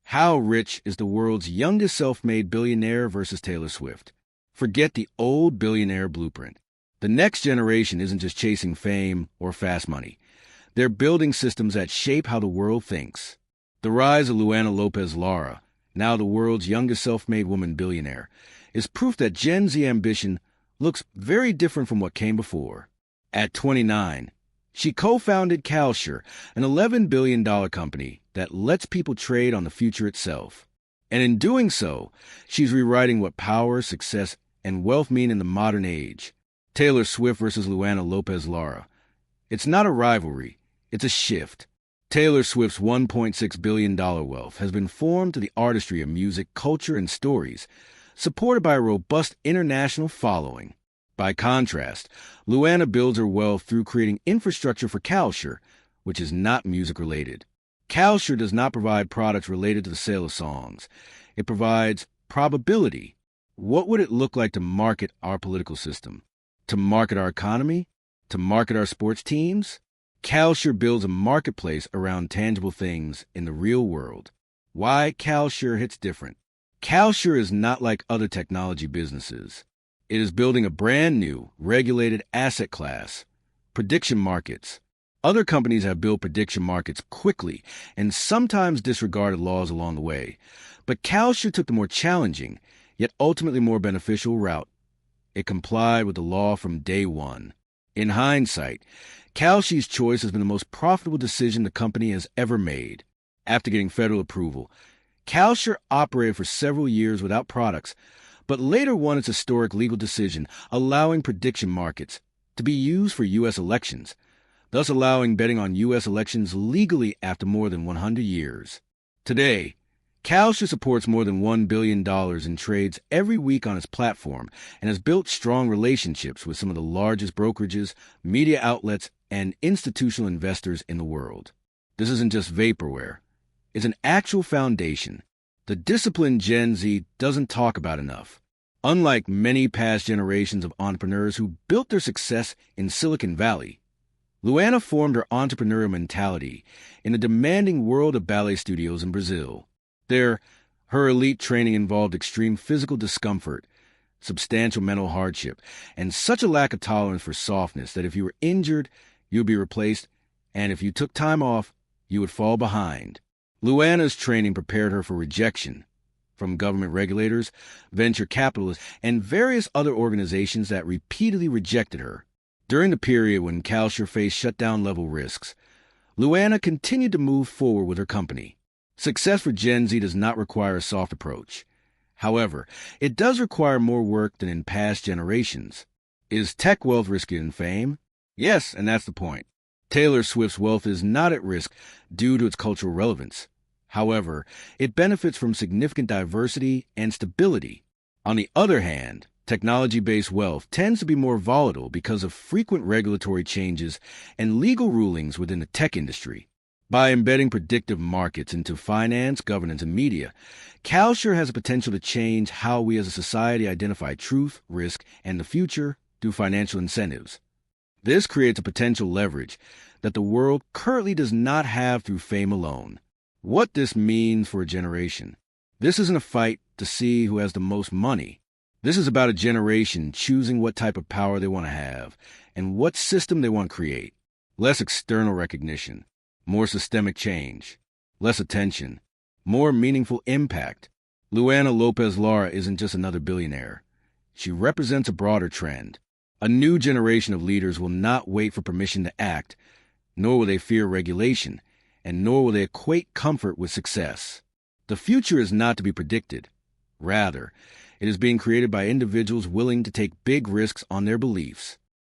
How rich is the world's youngest self-made billionaire versus Taylor Swift? Forget the old billionaire blueprint. The next generation isn't just chasing fame or fast money. They're building systems that shape how the world thinks. The rise of Luana Lopez Lara, now the world's youngest self-made woman billionaire, is proof that Gen Z ambition looks very different from what came before. At 29, she co-founded Kalsher, an $11 billion company that lets people trade on the future itself. And in doing so, she's rewriting what power, success, and wealth mean in the modern age. Taylor Swift versus Luana Lopez Lara. It's not a rivalry, it's a shift. Taylor Swift's $1.6 billion wealth has been formed to the artistry of music, culture, and stories, supported by a robust international following. By contrast, Luana builds her wealth through creating infrastructure for Kalsher, which is not music-related. Kalsher does not provide products related to the sale of songs. It provides probability. What would it look like to market our political system? To market our economy? To market our sports teams? Kalsher builds a marketplace around tangible things in the real world. Why Kalsher hits different? Kalsher is not like other technology businesses. It is building a brand new, regulated asset class, prediction markets. Other companies have built prediction markets quickly and sometimes disregarded laws along the way. But Kalsher took the more challenging, yet ultimately more beneficial route. It complied with the law from day one. In hindsight, Kalsher's choice has been the most profitable decision the company has ever made. After getting federal approval, Kalsher operated for several years without products, but later won its historic legal decision allowing prediction markets to be used for U.S. elections, thus allowing betting on U.S. elections legally after more than 100 years. Today, Kalsher supports more than $1 billion in trades every week on its platform and has built strong relationships with some of the largest brokerages, media outlets, and institutional investors in the world. This isn't just vaporware. It's an actual foundation. The discipline Gen Z doesn't talk about enough. Unlike many past generations of entrepreneurs who built their success in Silicon Valley, Luana formed her entrepreneurial mentality in the demanding world of ballet studios in Brazil. There, her elite training involved extreme physical discomfort, substantial mental hardship, and such a lack of tolerance for softness that if you were injured, you would be replaced, and if you took time off, you would fall behind. Luana's training prepared her for rejection from government regulators, venture capitalists, and various other organizations that repeatedly rejected her. During the period when Kalsher faced shutdown-level risks, Luana continued to move forward with her company. Success for Gen Z does not require a soft approach. However, it does require more work than in past generations. Is tech wealth riskier than fame? Yes, and that's the point. Taylor Swift's wealth is not at risk due to its cultural relevance. However, it benefits from significant diversity and stability. On the other hand, technology-based wealth tends to be more volatile because of frequent regulatory changes and legal rulings within the tech industry. By embedding predictive markets into finance, governance, and media, Kalsher has the potential to change how we as a society identify truth, risk, and the future through financial incentives. This creates a potential leverage that the world currently does not have through fame alone. What this means for a generation. This isn't a fight to see who has the most money. This is about a generation choosing what type of power they want to have and what system they want to create. Less external recognition, more systemic change, less attention, more meaningful impact. Luana Lopez Lara isn't just another billionaire. She represents a broader trend. A new generation of leaders will not wait for permission to act, nor will they fear regulation, and nor will they equate comfort with success. The future is not to be predicted. Rather, it is being created by individuals willing to take big risks on their beliefs.